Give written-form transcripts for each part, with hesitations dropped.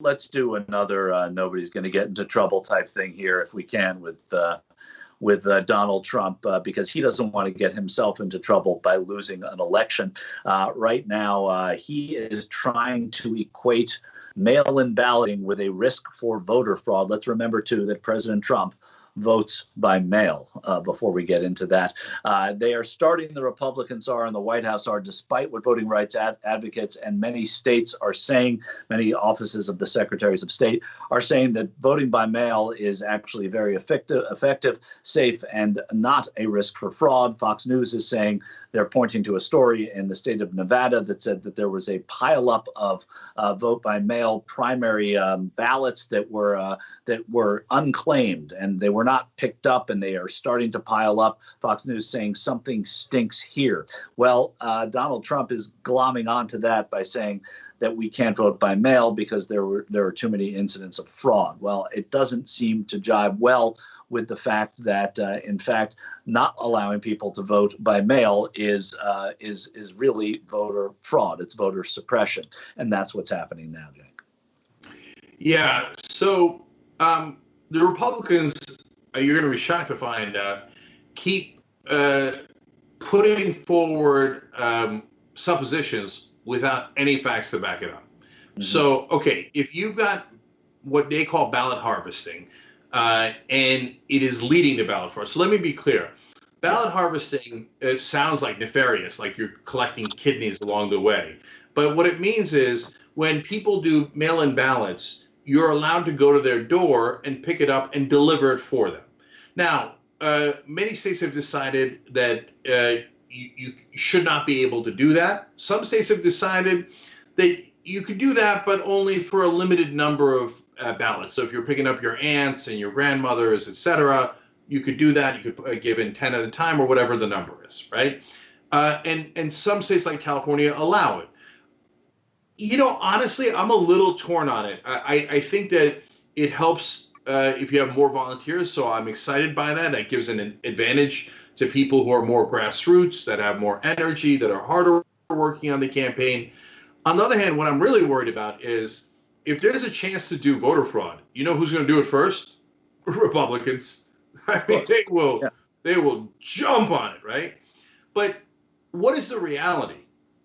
let's do another nobody's going to get into trouble type thing here if we can with Donald Trump because he doesn't want to get himself into trouble by losing an election. Right now, he is trying to equate mail-in balloting with a risk for voter fraud. Let's remember, too, that President Trump votes by mail before we get into that. They are starting, the Republicans are and the White House are, despite what voting rights advocates and many states are saying, many offices of the secretaries of state are saying that voting by mail is actually very effective, safe, and not a risk for fraud. Fox News is saying they're pointing to a story in the state of Nevada that said that there was a pileup of vote by mail primary ballots that were unclaimed and they were not picked up, and they are starting to pile up. Fox News saying something stinks here. Well, Donald Trump is glomming onto that by saying that we can't vote by mail because there are too many incidents of fraud. Well, it doesn't seem to jibe well with the fact that, in fact, not allowing people to vote by mail is really voter fraud. It's voter suppression, and that's what's happening now, Cenk. Yeah. So the Republicans, you're going to be shocked to find out, keep putting forward suppositions without any facts to back it up. Mm-hmm. So, okay, if you've got what they call ballot harvesting, and it is leading to ballot fraud. So let me be clear. Ballot harvesting sounds like nefarious, like you're collecting kidneys along the way. But what it means is when people do mail-in ballots, you're allowed to go to their door and pick it up and deliver it for them. Now, many states have decided that you should not be able to do that. Some states have decided that you could do that, but only for a limited number of ballots. So if you're picking up your aunts and your grandmothers, et cetera, you could do that. You could give in 10 at a time or whatever the number is, right? And some states like California allow it. You know, honestly, I'm a little torn on it. I think that it helps if you have more volunteers, so I'm excited by that. That gives an advantage to people who are more grassroots, that have more energy, that are harder working on the campaign. On the other hand, what I'm really worried about is if there's a chance to do voter fraud, you know who's going to do it first? Republicans. I mean, they will jump on it, right? But what is the reality?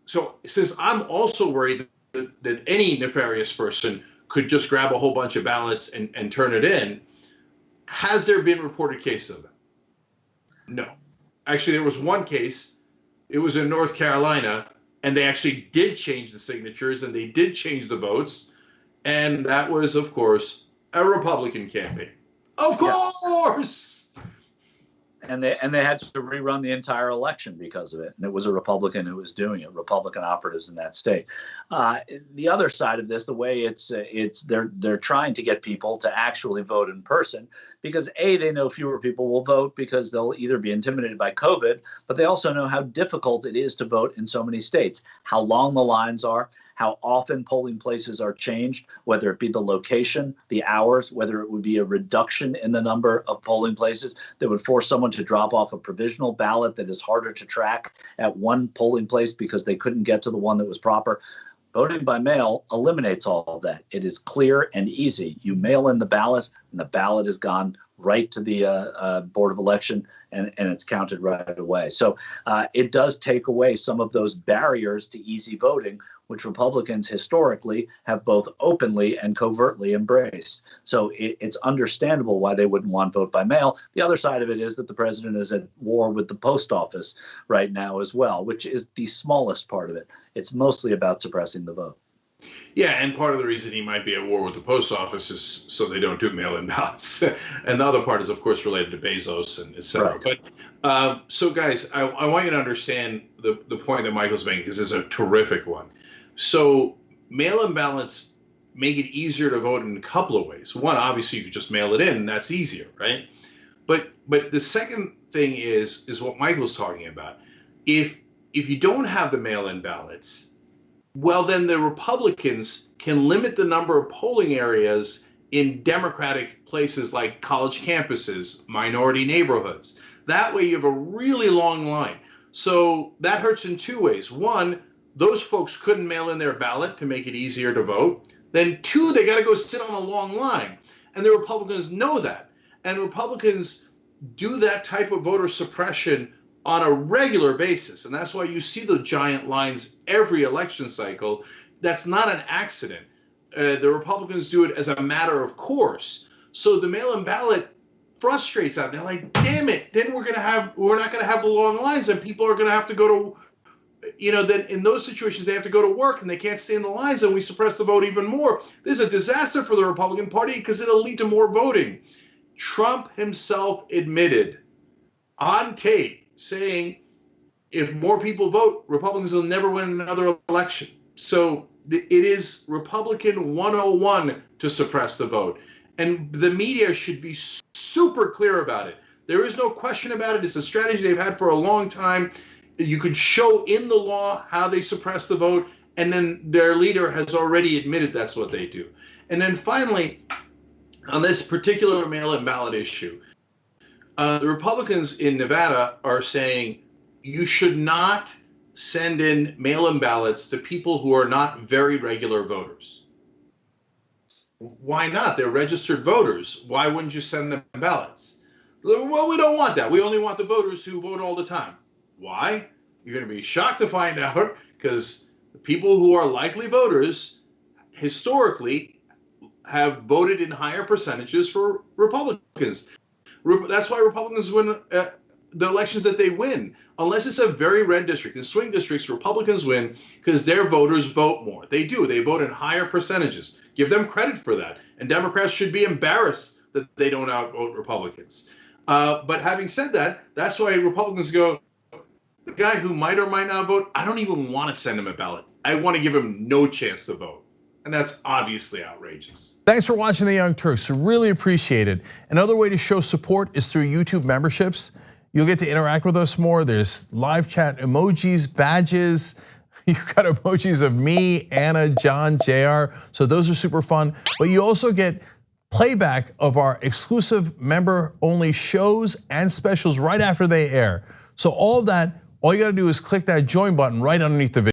So since I'm also worried that any nefarious person could just grab a whole bunch of ballots and turn it in, has there been reported cases of that? No. Actually, there was one case. It was in North Carolina, and they actually did change the signatures, and they did change the votes, and that was, of course, a Republican campaign. Of course! And they had to rerun the entire election because of it. And it was a Republican who was doing it, Republican operatives in that state. The other side of this, the way they're trying to get people to actually vote in person because A, they know fewer people will vote because they'll either be intimidated by COVID, but they also know how difficult it is to vote in so many states, how long the lines are, how often polling places are changed, whether it be the location, the hours, whether it would be a reduction in the number of polling places that would force someone to drop off a provisional ballot that is harder to track at one polling place because they couldn't get to the one that was proper. Voting by mail eliminates all of that. It is clear and easy. You mail in the ballot, and the ballot is gone right to the Board of Election, and it's counted right away. So it does take away some of those barriers to easy voting, which Republicans historically have both openly and covertly embraced. So it's understandable why they wouldn't want vote by mail. The other side of it is that the president is at war with the post office right now as well, which is the smallest part of it. It's mostly about suppressing the vote. Yeah, and part of the reason he might be at war with the post office is so they don't do mail-in ballots. And the other part is, of course, related to Bezos and et cetera. Right. But so, guys, I want you to understand the point that Michael's making, because it's a terrific one. So mail-in ballots make it easier to vote in a couple of ways. One, obviously, you could just mail it in, and that's easier, right? But the second thing is what Michael's talking about. If you don't have the mail-in ballots, well, then the Republicans can limit the number of polling areas in Democratic places like college campuses, minority neighborhoods. That way you have a really long line. So that hurts in two ways. One, those folks couldn't mail in their ballot to make it easier to vote. then 2, they got to go sit on a long line. And the Republicans know that. And Republicans do that type of voter suppression on a regular basis. And that's why you see the giant lines every election cycle. That's not an accident. The Republicans do it as a matter of course. So the mail-in ballot frustrates them. They're like, damn it, then we're not gonna have the long lines, and people are gonna have to go to, then in those situations they have to go to work and they can't stay in the lines, and we suppress the vote even more. This is a disaster for the Republican Party because it'll lead to more voting. Trump himself admitted on tape saying if more people vote, Republicans will never win another election. So it is Republican 101 to suppress the vote. And the media should be super clear about it. There is no question about it. It's a strategy they've had for a long time. You could show in the law how they suppress the vote, and then their leader has already admitted that's what they do. And then finally, on this particular mail-in ballot issue, the Republicans in Nevada are saying you should not send in mail-in ballots to people who are not very regular voters. Why not? They're registered voters. Why wouldn't you send them ballots? Well, we don't want that. We only want the voters who vote all the time. Why? You're going to be shocked to find out, because the people who are likely voters historically have voted in higher percentages for Republicans. That's why Republicans win the elections that they win. Unless it's a very red district. In swing districts, Republicans win because their voters vote more. They do. They vote in higher percentages. Give them credit for that. And Democrats should be embarrassed that they don't outvote Republicans. But having said that, that's why Republicans go, the guy who might or might not vote, I don't even want to send him a ballot. I want to give him no chance to vote. And that's obviously outrageous. Thanks for watching The Young Turks. Really appreciate it. Another way to show support is through YouTube memberships. You'll get to interact with us more. There's live chat emojis, badges. You've got emojis of me, Anna, John, JR. So those are super fun. But you also get playback of our exclusive member-only shows and specials right after they air. So all of that, all you gotta do is click that join button right underneath the video.